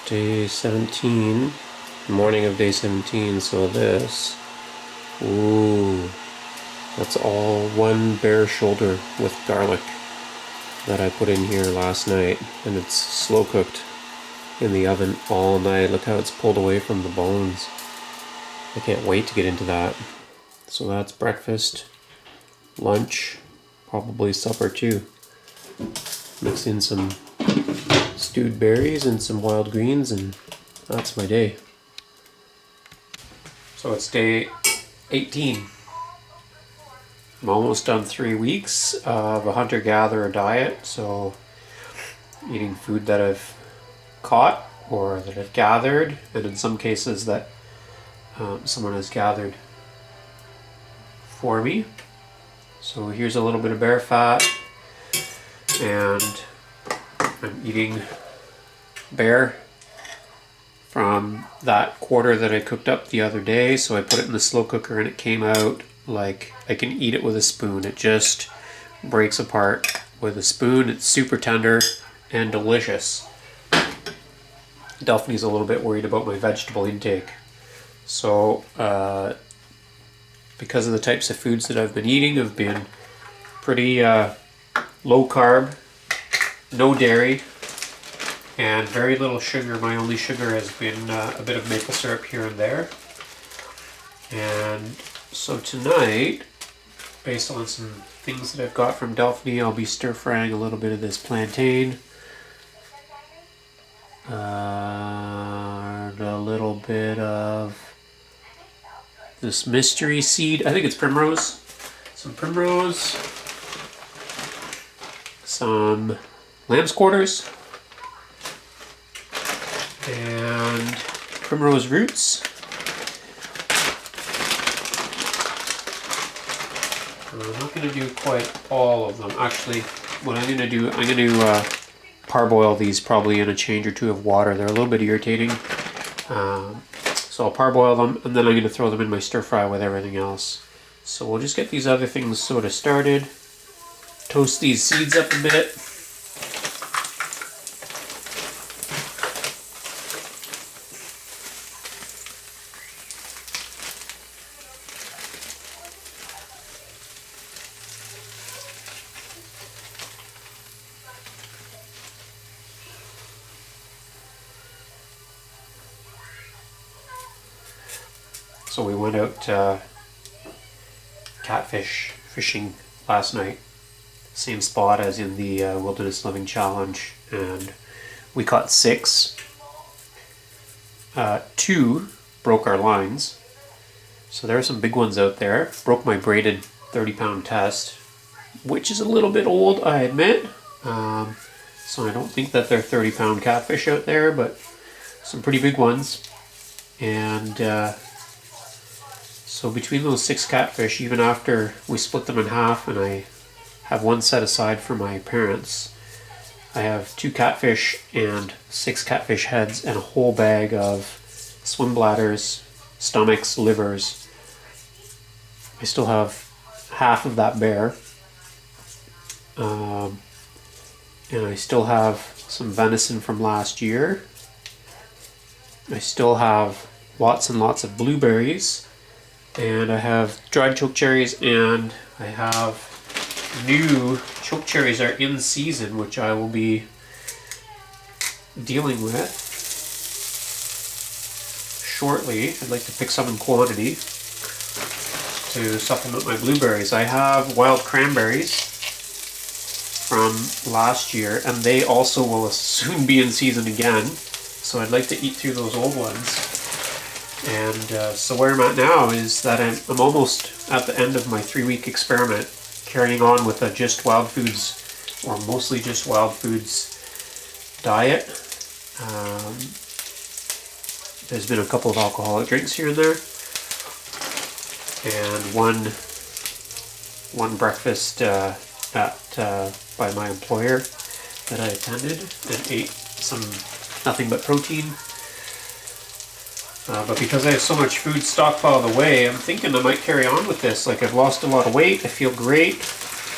Day 17, morning of day 17, so this, ooh, that's all one bare shoulder with garlic that I put in here last night, and it's slow cooked in the oven all night. Look how it's pulled away from the bones. I can't wait to get into that. So that's breakfast, lunch, probably supper too. Mix in some stewed berries and some wild greens, and that's my day. So it's day 18. I'm almost done 3 weeks of a hunter-gatherer diet, so eating food that I've caught or that I've gathered, and in some cases that someone has gathered for me. So here's a little bit of bear fat, and I'm eating bear from that quarter that I cooked up the other day. So I put it in the slow cooker and it came out like I can eat it with a spoon. It just breaks apart with a spoon. It's super tender and delicious. Delphine's a little bit worried about my vegetable intake. So because of the types of foods that I've been eating, I've been pretty low carb, no dairy, and very little sugar. My only sugar has been a bit of maple syrup here and there. And so tonight, based on some things that I've got from Delphine, I'll be stir frying a little bit of this plantain, a little bit of this mystery seed. I think it's primrose. Some primrose, some lamb's quarters, and primrose roots. I'm not going to do quite all of them. Actually, what I'm going to do, I'm going to parboil these probably in a change or two of water. They're a little bit irritating. So I'll parboil them, and then I'm going to throw them in my stir fry with everything else. So we'll just get these other things sort of started. Toast these seeds up a bit. So we went out catfish fishing last night, same spot as in the Wilderness Living Challenge, and we caught 6. 2 broke our lines, so there are some big ones out there. Broke my braided 30-pound test, which is a little bit old, I admit, so I don't think that they're 30-pound catfish out there, but some pretty big ones. And so between those 6 catfish, even after we split them in half and I have one set aside for my parents, I have 2 catfish and 6 catfish heads and a whole bag of swim bladders, stomachs, livers. I still have half of that bear. And I still have some venison from last year. I still have lots and lots of blueberries. And I have dried chokecherries, and I have new chokecherries are in season, which I will be dealing with shortly. I'd like to pick some in quantity to supplement my blueberries. I have wild cranberries from last year, and they also will soon be in season again. So I'd like to eat through those old ones. And so where I'm at now is that I'm almost at the end of my 3-week experiment, carrying on with a just wild foods, or mostly just wild foods diet. There's been a couple of alcoholic drinks here and there, and one breakfast by my employer that I attended and ate some nothing but protein. But because I have so much food stockpiled away, I'm thinking I might carry on with this. Like, I've lost a lot of weight, I feel great.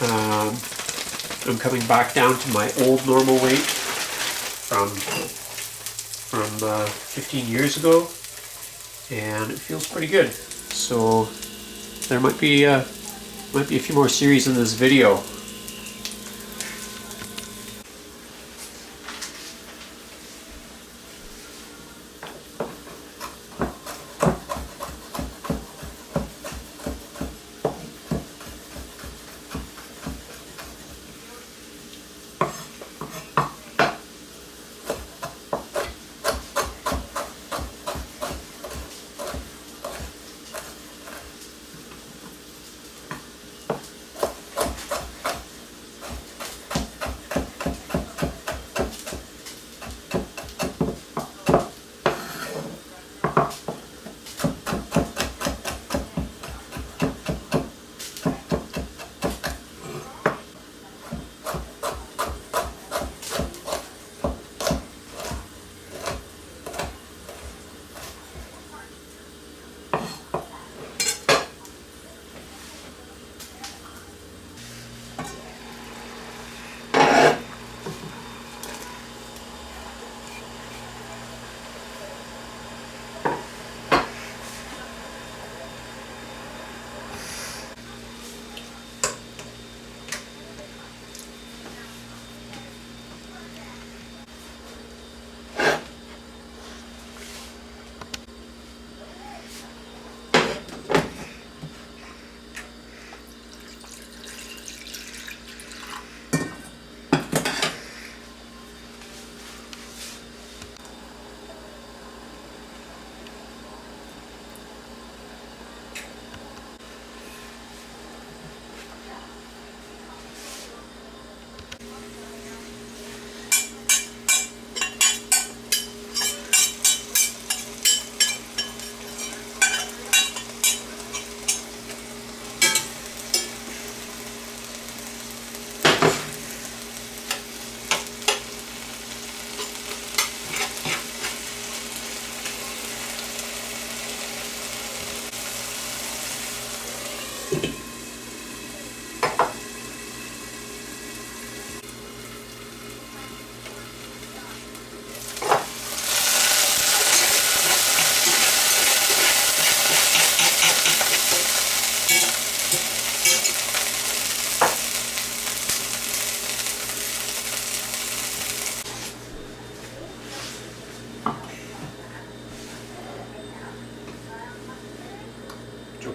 I'm coming back down to my old normal weight from around from 15 years ago, and it feels pretty good. So there might be a few more series in this video.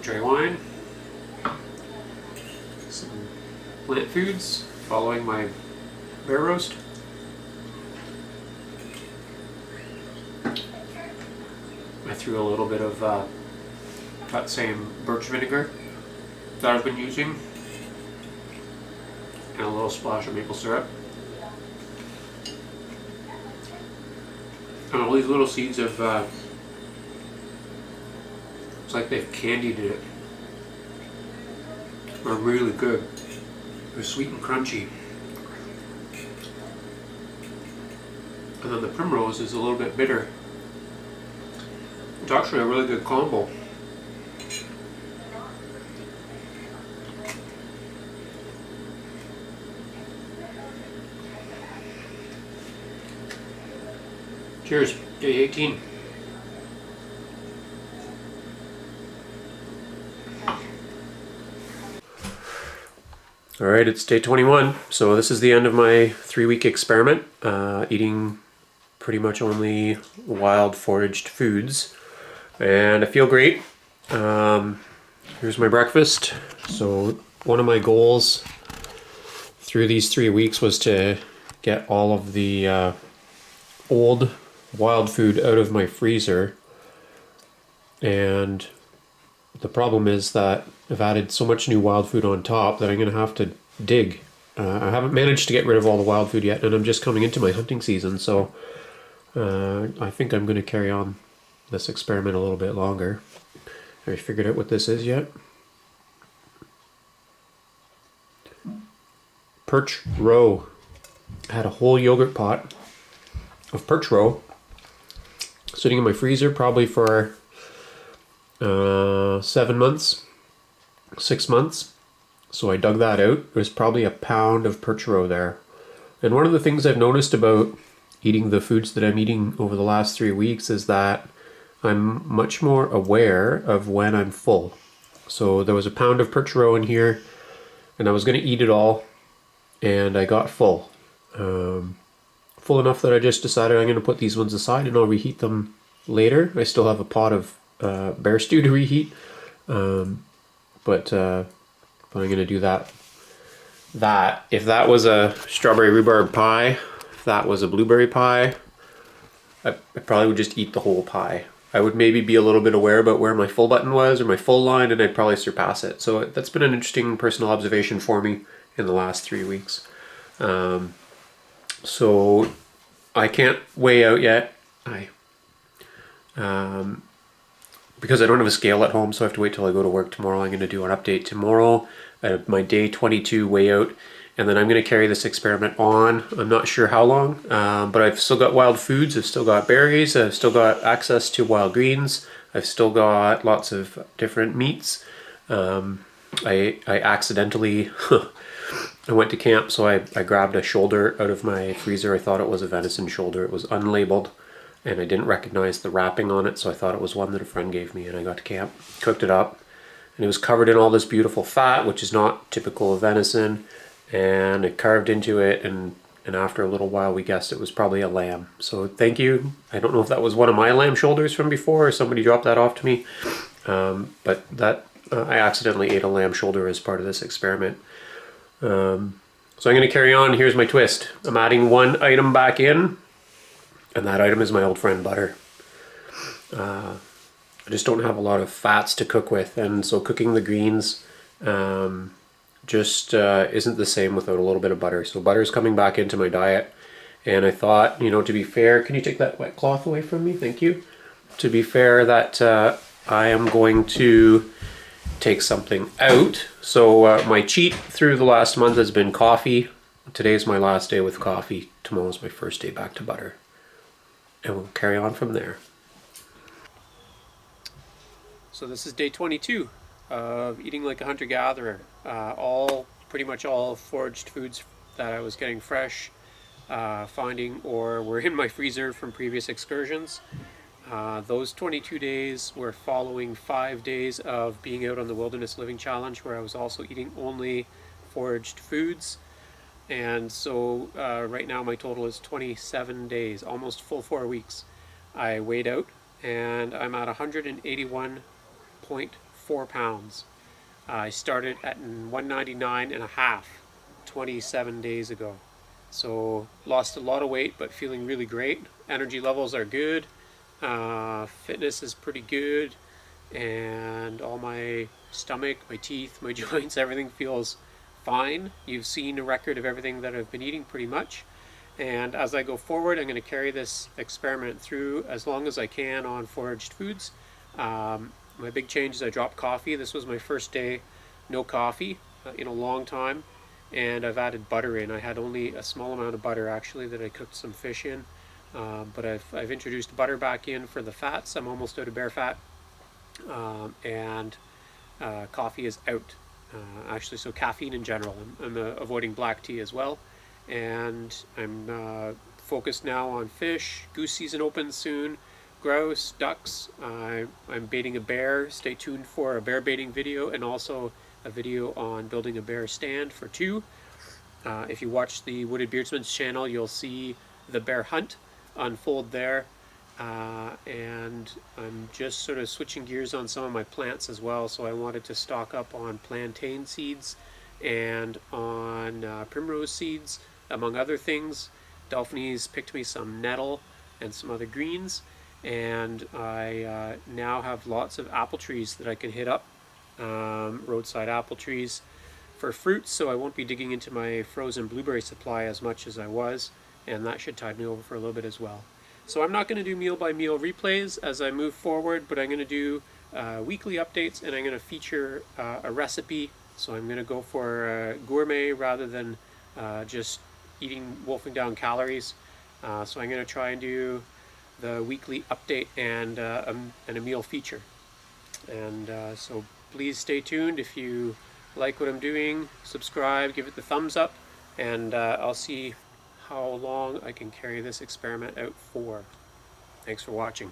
Dietary wine, some plant foods following my bear roast. I threw a little bit of that same birch vinegar that I've been using and a little splash of maple syrup. And all these little seeds of it's like they've candied it. Are really good. They're sweet and crunchy. And then the primrose is a little bit bitter. It's actually a really good combo. Cheers, day 18. Alright, it's day 21, so this is the end of my 3-week experiment, eating pretty much only wild foraged foods, and I feel great. Here's my breakfast. So one of my goals through these 3 weeks was to get all of the old wild food out of my freezer, and the problem is that I've added so much new wild food on top that I'm going to have to dig. I haven't managed to get rid of all the wild food yet, and I'm just coming into my hunting season, so I think I'm going to carry on this experiment a little bit longer. Have you figured out what this is yet? Perch roe. I had a whole yogurt pot of perch roe sitting in my freezer probably for 7 months, 6 months. So I dug that out. There's probably a pound of perch roe there. And one of the things I've noticed about eating the foods that I'm eating over the last 3 weeks is that I'm much more aware of when I'm full. So there was a pound of perch roe in here, and I was going to eat it all, and I got full. Full enough that I just decided I'm going to put these ones aside and I'll reheat them later. I still have a pot of bear stew to reheat, but I'm going to do that. If that was a strawberry rhubarb pie, if that was a blueberry pie, I probably would just eat the whole pie. I would maybe be a little bit aware about where my full button was or my full line, and I'd probably surpass it. So that's been an interesting personal observation for me in the last 3 weeks. So I can't weigh out yet. Because I don't have a scale at home, so I have to wait till I go to work tomorrow. I'm going to do an update tomorrow at my day 22 weigh out, and then I'm going to carry this experiment on. I'm not sure how long, but I've still got wild foods. I've still got berries. I've still got access to wild greens. I've still got lots of different meats. I accidentally I went to camp, so I grabbed a shoulder out of my freezer. I thought it was a venison shoulder. It was unlabeled, and I didn't recognize the wrapping on it, so I thought it was one that a friend gave me, and I got to camp, cooked it up, and it was covered in all this beautiful fat, which is not typical of venison, and it carved into it, and after a little while we guessed it was probably a lamb. So thank you. I don't know if that was one of my lamb shoulders from before or somebody dropped that off to me, but that I accidentally ate a lamb shoulder as part of this experiment. So I'm going to carry on. Here's my twist. I'm adding one item back in, and that item is my old friend butter. I just don't have a lot of fats to cook with, and so cooking the greens just isn't the same without a little bit of butter. So butter's coming back into my diet, and I thought, to be fair, can you take that wet cloth away from me? Thank you. To be fair, that I am going to take something out. So my cheat through the last month has been coffee. Today's my last day with coffee. Tomorrow's my first day back to butter. And we'll carry on from there. So this is day 22 of eating like a hunter-gatherer. Pretty much all foraged foods that I was getting fresh, finding, or were in my freezer from previous excursions. Those 22 days were following 5 days of being out on the Wilderness Living Challenge, where I was also eating only foraged foods. And so right now my total is 27 days, almost full 4 weeks. I weighed out, and I'm at 181.4 pounds. I started at 199.5 27 days ago. So lost a lot of weight, but feeling really great. Energy levels are good. Fitness is pretty good, and all my stomach, my teeth, my joints, everything feels fine. You've seen a record of everything that I've been eating pretty much, and as I go forward I'm going to carry this experiment through as long as I can on foraged foods. My big change is I dropped coffee. This was my first day no coffee in a long time, and I've added butter in. I had only a small amount of butter actually that I cooked some fish in. But I've introduced butter back in for the fats. I'm almost out of bear fat, and coffee is out. Actually, so caffeine in general. I'm avoiding black tea as well, and I'm focused now on fish. Goose season opens soon. Grouse, ducks. I'm baiting a bear. Stay tuned for a bear baiting video, and also a video on building a bear stand for 2. If you watch the Wooded Beardsman's channel, you'll see the bear hunt unfold there, and I'm just sort of switching gears on some of my plants as well. So I wanted to stock up on plantain seeds and on primrose seeds, among other things. Delphini's picked me some nettle and some other greens, and I now have lots of apple trees that I can hit up, roadside apple trees for fruits, so I won't be digging into my frozen blueberry supply as much as I was, and that should tide me over for a little bit as well. So I'm not going to do meal by meal replays as I move forward, but I'm going to do weekly updates, and I'm going to feature a recipe. So I'm going to go for gourmet rather than just wolfing down calories. So I'm going to try and do the weekly update and a meal feature. And so please stay tuned. If you like what I'm doing, subscribe, give it the thumbs up, and I'll see how long I can carry this experiment out for. Thanks for watching.